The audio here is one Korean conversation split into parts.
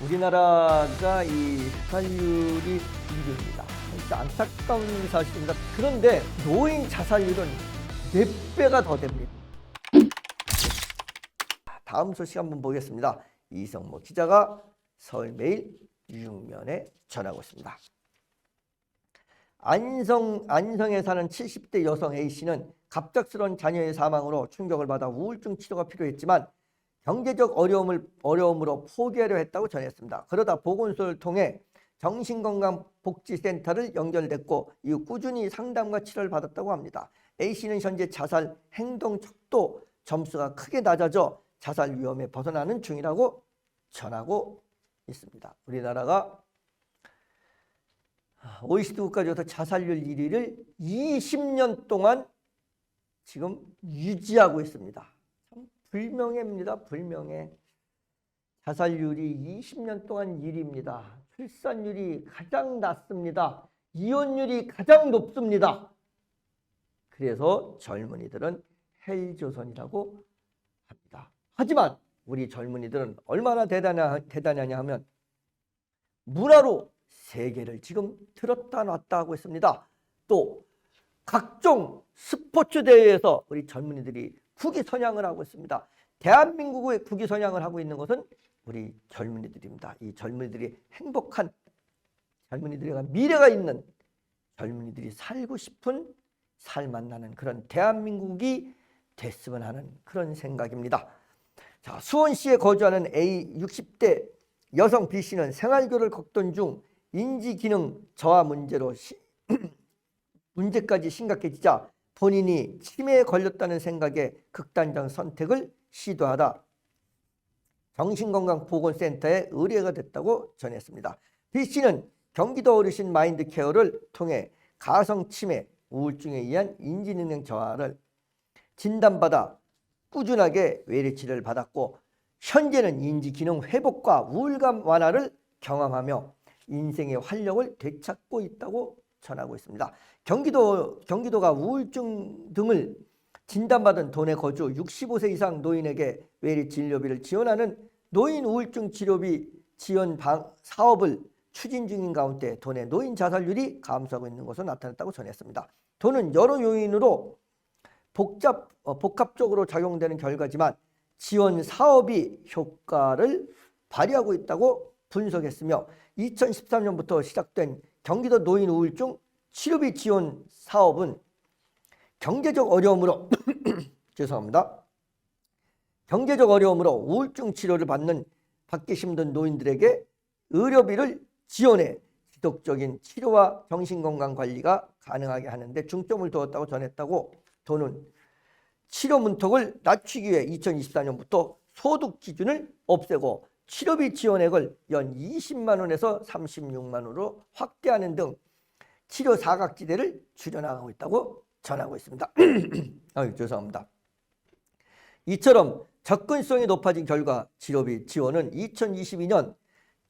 우리나라가 이 자살률이 1위입니다. 진짜 안타까운 사실입니다. 그런데 노인 자살률은 4배가 더 됩니다. 다음 소식 한번 보겠습니다. 이성모 기자가 서울매일 육면에 전하고 있습니다. 안성에 사는 70대 여성 A씨는 갑작스러운 자녀의 사망으로 충격을 받아 우울증 치료가 필요했지만 경제적 어려움으로 포기하려 했다고 전했습니다. 그러다 보건소를 통해 정신건강복지센터를 연결됐고 이후 꾸준히 상담과 치료를 받았다고 합니다. A씨는 현재 자살 행동 척도 점수가 크게 낮아져 자살 위험에 벗어나는 중이라고 전하고 있습니다. 우리나라가 OECD 국가 중에서 자살률 1위를 20년 동안 지금 유지하고 있습니다. 참 불명예입니다. 불명예. 자살률이 20년 동안 1위입니다. 출산율이 가장 낮습니다. 이혼율이 가장 높습니다. 그래서 젊은이들은 헬조선이라고 합니다. 하지만 우리 젊은이들은 얼마나 대단하냐 하면 문화로 세계를 지금 들었다 놨다 하고 있습니다. 또 각종 스포츠 대회에서 우리 젊은이들이 국위선양을 하고 있습니다. 대한민국의 국위선양을 하고 있는 것은 우리 젊은이들입니다. 이 젊은이들이 행복한 젊은이들과 미래가 있는 젊은이들이 살고 싶은 살 만나는 그런 대한민국이 됐으면 하는 그런 생각입니다. 자, 수원시에 거주하는 A 60대 여성 B씨는 생활고를 겪던 중 인지기능 저하 문제까지 심각해지자 본인이 치매에 걸렸다는 생각에 극단적 선택을 시도하다 정신건강보건센터에 의뢰가 됐다고 전했습니다. B씨는 경기도 어르신 마인드케어를 통해 가성치매, 우울증에 의한 인지능력 저하를 진단받아 꾸준하게 외래치료를 받았고 현재는 인지기능 회복과 우울감 완화를 경험하며 인생의 활력을 되찾고 있다고 전하고 있습니다. 경기도가 우울증 등을 진단받은 도내 거주 65세 이상 노인에게 외래 진료비를 지원하는 노인 우울증 치료비 지원 사업을 추진 중인 가운데 도내 노인 자살률이 감소하고 있는 것으로 나타났다고 전했습니다. 도는 여러 요인으로 복합적으로 작용되는 결과지만 지원 사업이 효과를 발휘하고 있다고 분석했으며 2013년부터 시작된 경기도 노인 우울증 치료비 지원 사업은 경제적 어려움으로 죄송합니다. 경제적 어려움으로 우울증 치료를 받기 힘든 노인들에게 의료비를 지원해 지속적인 치료와 정신건강 관리가 가능하게 하는데 중점을 두었다고 전했다고 도는 치료 문턱을 낮추기 위해 2024년부터 소득 기준을 없애고 치료비 지원액을 연 20만 원에서 36만 원으로 확대하는 등 치료 사각지대를 줄여나가고 있다고 전하고 있습니다. 죄송합니다. 이처럼 접근성이 높아진 결과 치료비 지원은 2022년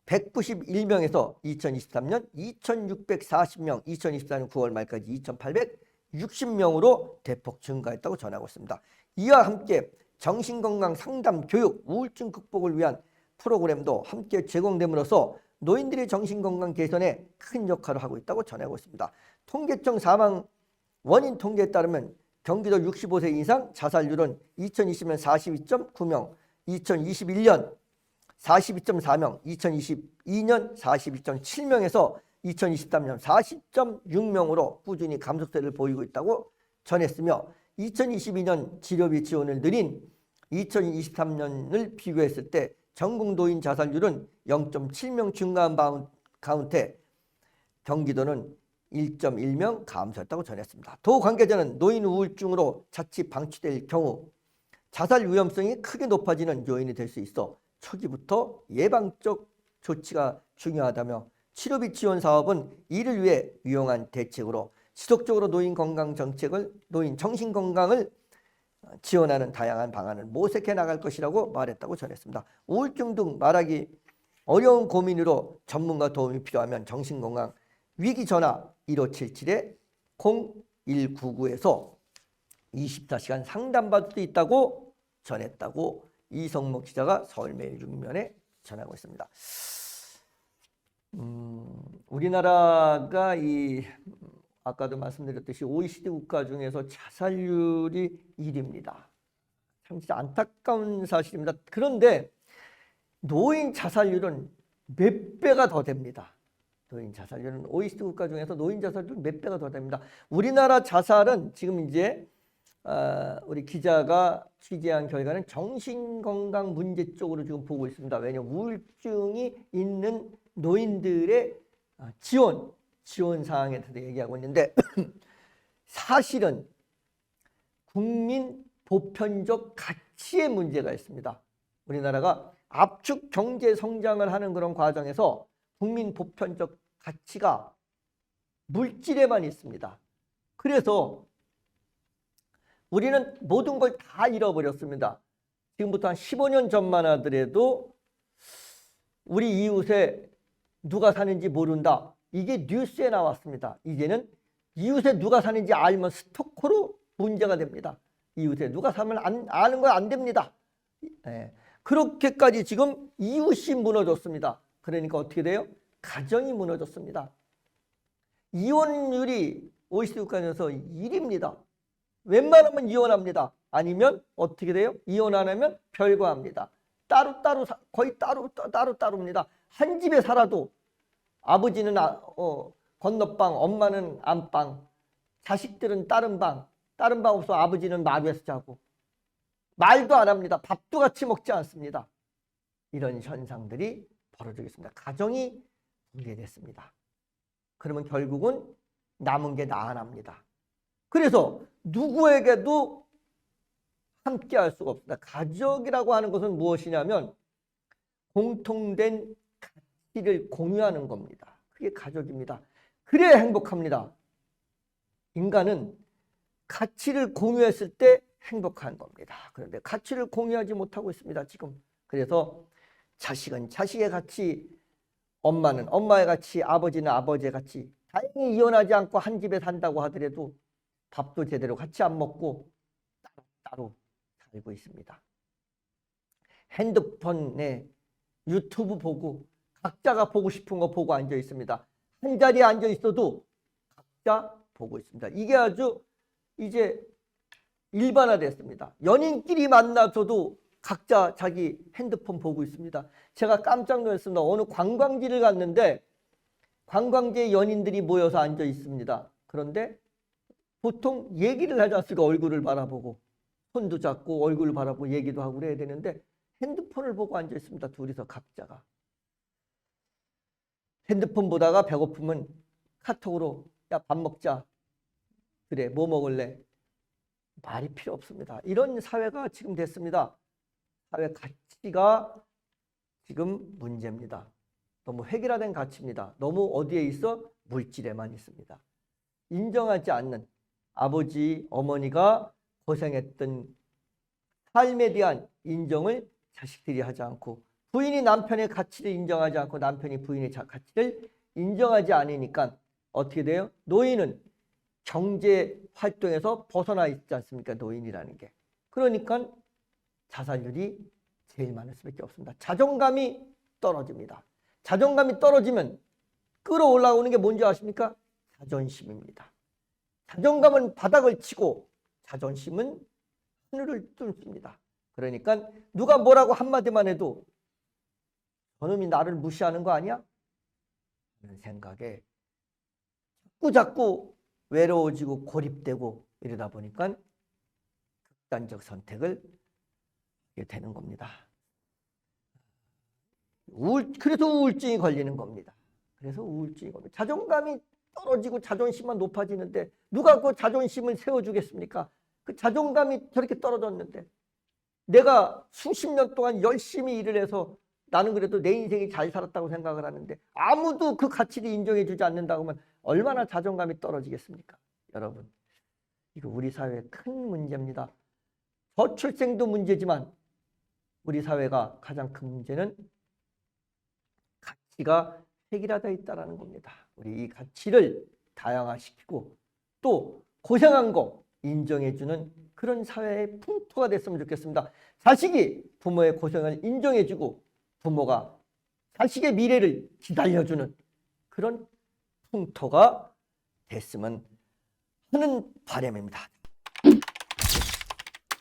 191명에서 2023년 2640명, 2024년 9월 말까지 2860명으로 대폭 증가했다고 전하고 있습니다. 이와 함께 정신건강 상담 교육, 우울증 극복을 위한 프로그램도 함께 제공됨으로써 노인들의 정신건강 개선에 큰 역할을 하고 있다고 전하고 있습니다. 통계청 사망 원인 통계에 따르면 경기도 65세 이상 자살률은 2020년 42.9명, 2021년 42.4명, 2022년 42.7명에서 2023년 40.6명으로 꾸준히 감소세를 보이고 있다고 전했으며 2022년 치료비 지원을 늘린 2023년을 비교했을 때 전국 노인 자살률은 0.7명 증가한 가운데 경기도는 1.1명 감소했다고 전했습니다. 도 관계자는 노인 우울증으로 자칫 방치될 경우 자살 위험성이 크게 높아지는 요인이 될 수 있어 초기부터 예방적 조치가 중요하다며 치료비 지원 사업은 이를 위해 유용한 대책으로 지속적으로 노인 건강 정책을 노인 정신 건강을 지원하는 다양한 방안을 모색해 나갈 것이라고 말했다고 전했습니다. 우울증 등 말하기 어려운 고민으로 전문가 도움이 필요하면 정신건강 위기전화 1577-0199에서 24시간 상담받을 수 있다고 전했다고 이성모 기자가 서울매일 육면에 전하고 있습니다. 우리나라가 아까도 말씀드렸듯이 OECD 국가 중에서 자살률이 1위입니다. 참 진짜 안타까운 사실입니다. 그런데 노인 자살률은 몇 배가 더 됩니다. 노인 자살률은 OECD 국가 중에서 노인 자살률 몇 배가 더 됩니다. 우리나라 자살은 지금 이제 우리 기자가 취재한 결과는 정신건강 문제 쪽으로 지금 보고 있습니다. 왜냐하면 우울증이 있는 노인들의 지원 사항에 대해서 얘기하고 있는데 사실은 국민 보편적 가치의 문제가 있습니다. 우리나라가 압축 경제 성장을 하는 그런 과정에서 국민 보편적 가치가 물질에만 있습니다. 그래서 우리는 모든 걸 다 잃어버렸습니다. 지금부터 한 15년 전만 하더라도 우리 이웃에 누가 사는지 모른다. 이게 뉴스에 나왔습니다. 이제는 이웃에 누가 사는지 알면 스토커로 문제가 됩니다. 이웃에 누가 사면 아는 거 안 됩니다. 그렇게까지 지금 이웃이 무너졌습니다. 그러니까 어떻게 돼요? 가정이 무너졌습니다. 이혼율이 OECD 국가에서 1위입니다. 웬만하면 이혼합니다. 아니면 어떻게 돼요? 이혼 안 하면 별거합니다. 거의 따로입니다. 한 집에 살아도 아버지는 건너방, 엄마는 안방, 자식들은 다른 방 없어 아버지는 마루에서 자고 말도 안 합니다. 밥도 같이 먹지 않습니다. 이런 현상들이 벌어지고 있습니다. 가정이 붕괴됐습니다. 그러면 결국은 남은 게 나아납니다. 그래서 누구에게도 함께 할 수가 없습니다. 가족이라고 하는 것은 무엇이냐면 공통된 가치를 공유하는 겁니다. 그게 가족입니다. 그래야 행복합니다. 인간은 가치를 공유했을 때 행복한 겁니다. 그런데 가치를 공유하지 못하고 있습니다. 지금. 그래서 자식은 자식의 가치, 엄마는 엄마의 가치, 아버지는 아버지의 가치. 다행히 이혼하지 않고 한 집에 산다고 하더라도 밥도 제대로 같이 안 먹고 따로 살고 있습니다. 핸드폰에 유튜브 보고 각자가 보고 싶은 거 보고 앉아 있습니다. 한 자리에 앉아 있어도 각자 보고 있습니다. 이게 아주 이제 일반화됐습니다. 연인끼리 만나서도 각자 자기 핸드폰 보고 있습니다. 제가 깜짝 놀랐습니다. 어느 관광지를 갔는데 관광지에 연인들이 모여서 앉아 있습니다. 그런데 보통 얘기를 하지 않습니까? 얼굴을 바라보고 손도 잡고 얼굴을 바라보고 얘기도 하고 그래야 되는데 핸드폰을 보고 앉아 있습니다. 둘이서 각자가. 핸드폰 보다가 배고프면 카톡으로 야, 밥 먹자. 그래, 뭐 먹을래? 말이 필요 없습니다. 이런 사회가 지금 됐습니다. 사회 가치가 지금 문제입니다. 너무 획일화된 가치입니다. 너무 어디에 있어? 물질에만 있습니다. 인정하지 않는 아버지, 어머니가 고생했던 삶에 대한 인정을 자식들이 하지 않고 부인이 남편의 가치를 인정하지 않고 남편이 부인의 가치를 인정하지 않으니까 어떻게 돼요? 노인은 경제 활동에서 벗어나 있지 않습니까? 노인이라는 게. 그러니까 자살률이 제일 많을 수밖에 없습니다. 자존감이 떨어집니다. 자존감이 떨어지면 끌어올라오는 게 뭔지 아십니까? 자존심입니다. 자존감은 바닥을 치고 자존심은 하늘을 뚫습니다. 그러니까 누가 뭐라고 한마디만 해도 저놈이 나를 무시하는 거 아니야? 하는 생각에 자꾸 외로워지고 고립되고 이러다 보니까 극단적 선택을 하게 되는 겁니다. 그래서 우울증이 걸리는 겁니다. 그래서 우울증이 걸립니다. 자존감이 떨어지고 자존심만 높아지는데 누가 그 자존심을 세워주겠습니까? 그 자존감이 저렇게 떨어졌는데 내가 수십 년 동안 열심히 일을 해서 나는 그래도 내 인생이 잘 살았다고 생각을 하는데 아무도 그 가치를 인정해 주지 않는다고 하면 얼마나 자존감이 떨어지겠습니까? 여러분, 이거 우리 사회의 큰 문제입니다. 저출생도 문제지만 우리 사회가 가장 큰 문제는 가치가 획일화되어 있다는 겁니다. 우리 이 가치를 다양화시키고 또 고생한 거 인정해주는 그런 사회의 풍토가 됐으면 좋겠습니다. 자식이 부모의 고생을 인정해주고 부모가 자식의 미래를 기다려주는 그런 풍토가 됐으면 하는 바람입니다.